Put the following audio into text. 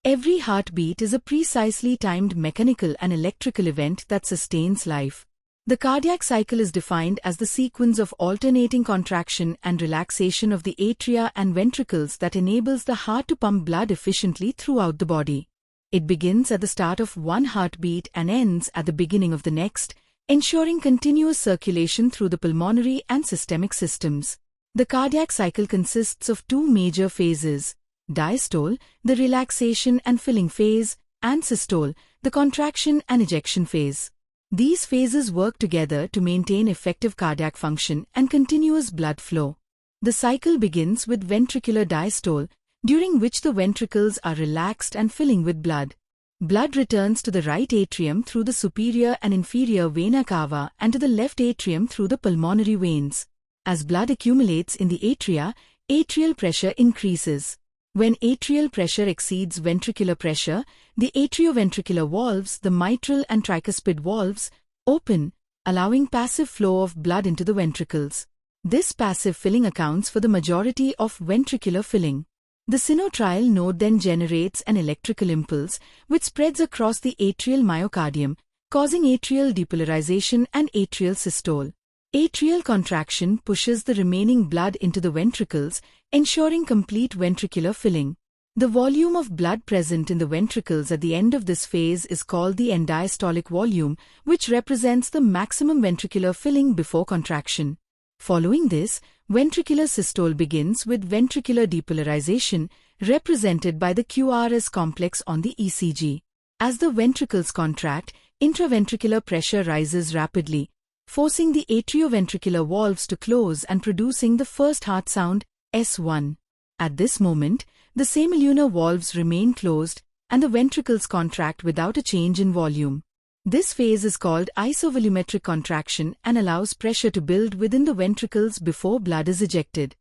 Every heartbeat is a precisely timed mechanical and electrical event that sustains life. The cardiac cycle is defined as the sequence of alternating contraction and relaxation of the atria and ventricles that enables the heart to pump blood efficiently throughout the body. It begins at the start of one heartbeat and ends at the beginning of the next, ensuring continuous circulation through the pulmonary and systemic systems. The cardiac cycle consists of two major phases: diastole, the relaxation and filling phase, and systole, the contraction and ejection phase. These phases work together to maintain effective cardiac function and continuous blood flow. The cycle begins with ventricular diastole, during which the ventricles are relaxed and filling with blood. Blood returns to the right atrium through the superior and inferior vena cava and to the left atrium through the pulmonary veins. As blood accumulates in the atria, atrial pressure increases. When atrial pressure exceeds ventricular pressure, the atrioventricular valves, the mitral and tricuspid valves, open, allowing passive flow of blood into the ventricles. This passive filling accounts for the majority of ventricular filling. The sinoatrial node then generates an electrical impulse, which spreads across the atrial myocardium, causing atrial depolarization and atrial systole. Atrial contraction pushes the remaining blood into the ventricles, ensuring complete ventricular filling. The volume of blood present in the ventricles at the end of this phase is called the end-diastolic volume, which represents the maximum ventricular filling before contraction. Following this, ventricular systole begins with ventricular depolarization, represented by the QRS complex on the ECG. As the ventricles contract, intraventricular pressure rises rapidly, forcing the atrioventricular valves to close and producing the first heart sound, S1. At this moment, the semilunar valves remain closed and the ventricles contract without a change in volume. This phase is called isovolumetric contraction and allows pressure to build within the ventricles before blood is ejected.